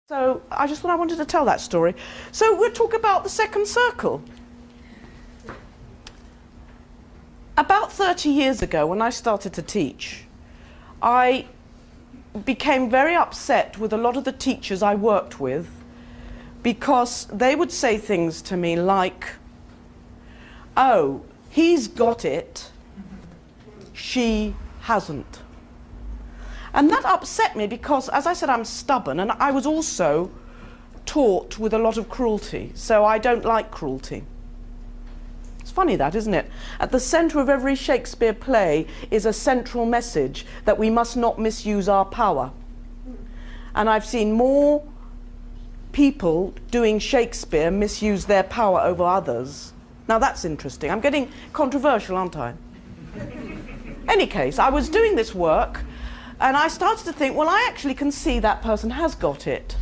So I just thought I wanted to tell that story. So we'll talk about the second circle. About 30 years ago, when I started to teach, I became very upset with a lot of the teachers I worked with because they would say things to me like, "Oh, he's got it, she hasn't." And that upset me because, as I said, I'm stubborn, and I was also taught with a lot of cruelty, so I don't like cruelty. It's funny that, isn't it? At the centre of every Shakespeare play is a central message that we must not misuse our power. And I've seen more people doing Shakespeare misuse their power over others. Now that's interesting. I'm getting controversial, aren't I? Any case, I was doing this work, and I started to think, well, I actually can see that person has got it.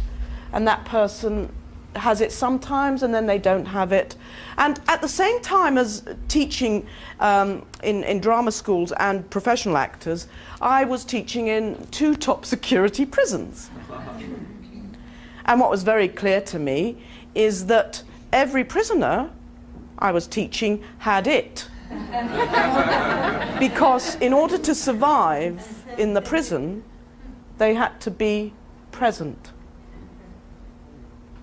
And that person has it sometimes, and then they don't have it. And at the same time as teaching in drama schools and professional actors, I was teaching in 2 top security prisons. And what was very clear to me is that every prisoner I was teaching had it. Because in order to survive in the prison, they had to be present.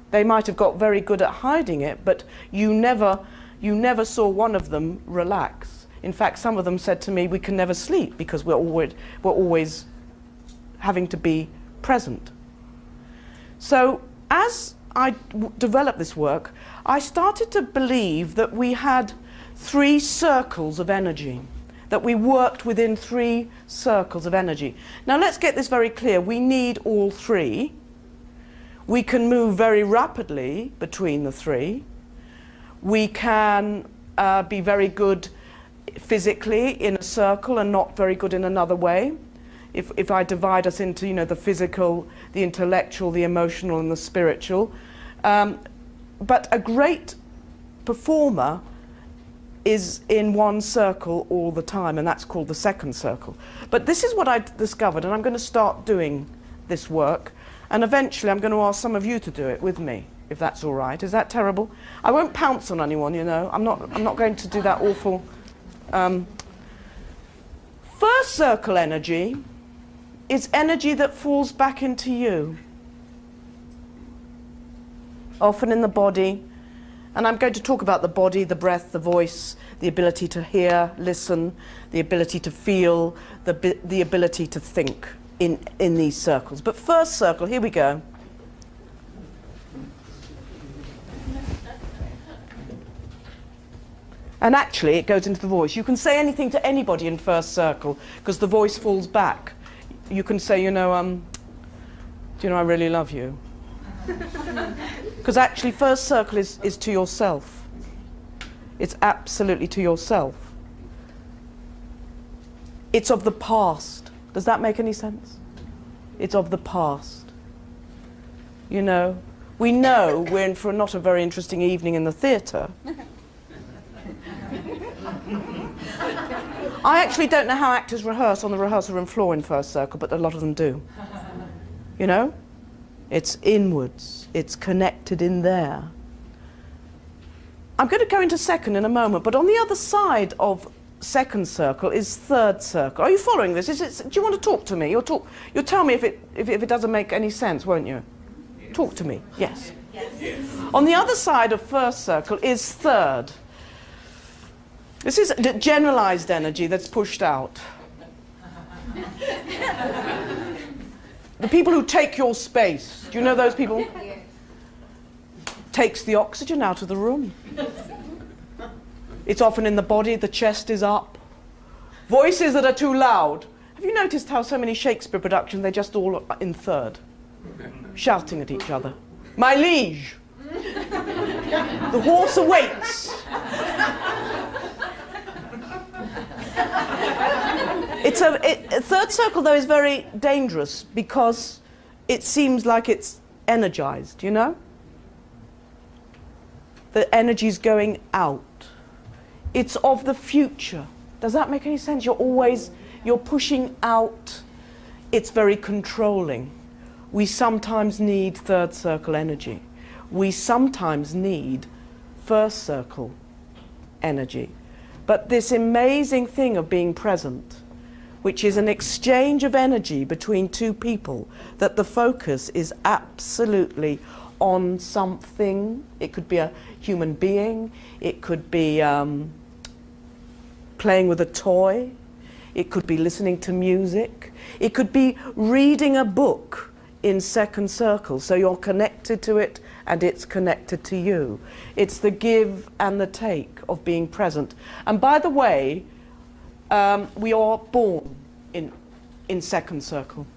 They might have got very good at hiding it, but you never saw one of them relax. In fact, some of them said to me, "We can never sleep because we're always having to be present." So as I developed this work, I started to believe that we had 3 circles of energy, that we worked within 3 circles of energy. Now let's get this very clear. We need all 3. We can move very rapidly between the 3. We can be very good physically in a circle and not very good in another way. If I divide us into, you know, the physical, the intellectual, the emotional, and the spiritual. But a great performer is in one circle all the time, and that's called the second circle. But this is what I discovered, and I'm going to start doing this work, and eventually I'm going to ask some of you to do it with me, if that's all right. Is that terrible? I won't pounce on anyone, you know. I'm not going to do that awful. First circle energy is energy that falls back into you, often in the body. And I'm going to talk about the body, the breath, the voice, the ability to hear, listen, the ability to feel, the ability to think in these circles. But first circle, here we go. And actually, it goes into the voice. You can say anything to anybody in first circle because the voice falls back. You can say, do you know, I really love you. Because actually first circle is to yourself. It's absolutely to yourself. It's of the past. Does that make any sense? It's of the past. You know, we know we're in for not a very interesting evening in the theatre. I actually don't know how actors rehearse on the rehearsal room floor in first circle, but a lot of them do. You know? It's inwards. It's connected in there. I'm going to go into second in a moment, but on the other side of second circle is third circle. Are you following this? Do you want to talk to me? You'll tell me if it doesn't make any sense, won't you? Yes. Talk to me. Yes. Yes. On the other side of first circle is third. This is the generalized energy that's pushed out. The people who take your space. Do you know those people? Takes the oxygen out of the room. It's often in the body, the chest is up. Voices that are too loud. Have you noticed how so many Shakespeare productions, they're just all in third, shouting at each other? My liege! The horse awaits! Third circle, though, is very dangerous because it seems like it's energized, you know? The energy's going out. It's of the future. Does that make any sense? You're pushing out. It's very controlling. We sometimes need third circle energy. We sometimes need first circle energy. But this amazing thing of being present, which is an exchange of energy between two people, that the focus is absolutely on something. It could be a human being, it could be playing with a toy, it could be listening to music, it could be reading a book in second circle, so you're connected to it and it's connected to you. It's the give and the take of being present. And by the way, we are born in second circle.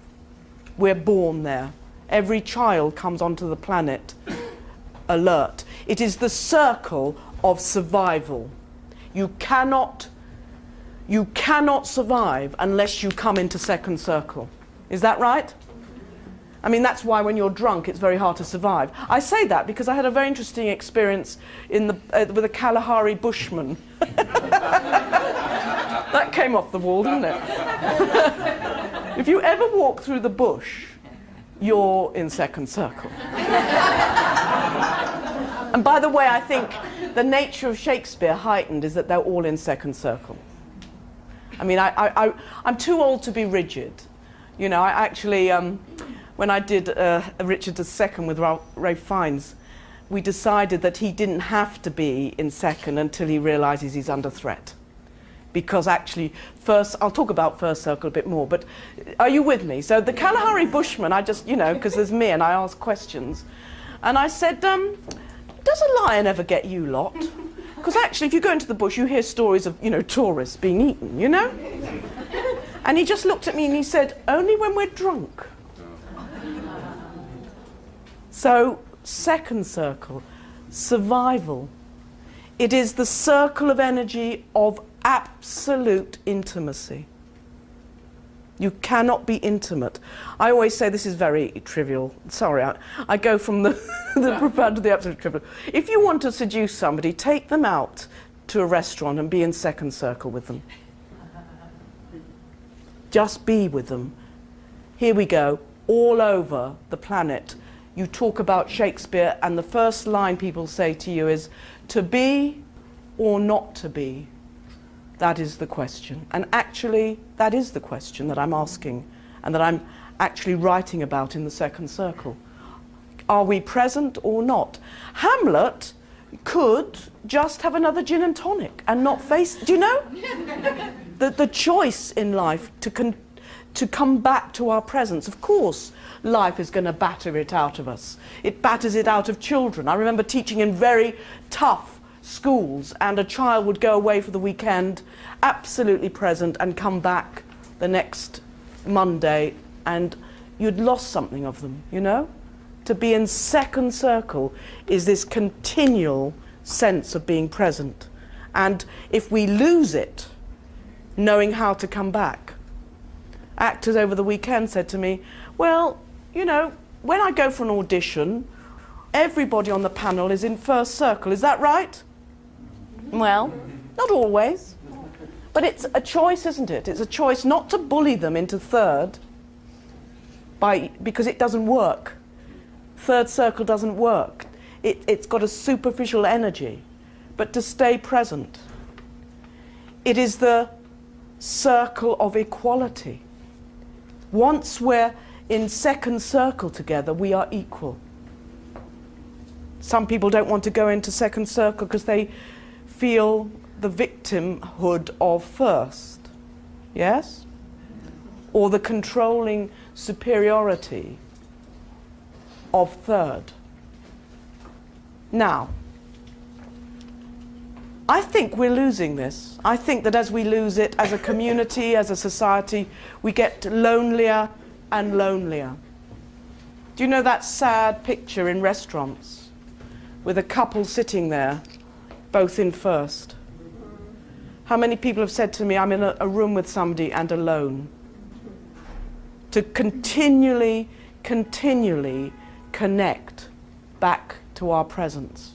We're born there. Every child comes onto the planet alert. It is the circle of survival. You cannot survive unless you come into second circle. Is that right? I mean, that's why when you're drunk, it's very hard to survive. I say that because I had a very interesting experience with a Kalahari bushman. That came off the wall, didn't it? If you ever walk through the bush, you're in second circle. And by the way, I think the nature of Shakespeare heightened is that they're all in second circle. I mean, I'm too old to be rigid. You know, I actually, when I did Richard II with Ralph Fiennes, we decided that he didn't have to be in second until he realizes he's under threat. Because actually, first, I'll talk about first circle a bit more, but are you with me? So the Kalahari bushman, I just, you know, because there's me and I ask questions. And I said, does a lion ever get you lot? Because actually, if you go into the bush, you hear stories of, you know, tourists being eaten, you know? And he just looked at me and he said, only when we're drunk. So, second circle, survival. It is the circle of energy of absolute intimacy. You cannot be intimate. I always say this is very trivial. Sorry, I go from the profound to the absolute trivial. If you want to seduce somebody, take them out to a restaurant and be in second circle with them. Just be with them. Here we go, all over the planet. You talk about Shakespeare and the first line people say to you is, to be or not to be? That is the question. And actually, that is the question that I'm asking and that I'm actually writing about in the second circle. Are we present or not? Hamlet could just have another gin and tonic and not face... Do you know? The choice in life to come back to our presence. Of course, life is going to batter it out of us. It batters it out of children. I remember teaching in very tough schools, and a child would go away for the weekend, absolutely present, and come back the next Monday, and you'd lost something of them, you know? To be in second circle is this continual sense of being present. And if we lose it, knowing how to come back. Actors over the weekend said to me, well, you know, when I go for an audition, everybody on the panel is in first circle, is that right? Well, not always. But it's a choice, isn't it? It's a choice not to bully them into third because it doesn't work. Third circle doesn't work. It's got a superficial energy. But to stay present. It is the circle of equality. Once we're in second circle together, we are equal. Some people don't want to go into second circle because they feel the victimhood of first, yes? Or the controlling superiority of third. Now, I think we're losing this. I think that as we lose it as a community, as a society, we get lonelier and lonelier. Do you know that sad picture in restaurants with a couple sitting there, both in first? How many people have said to me, I'm in a room with somebody and alone? To continually connect back to our presence.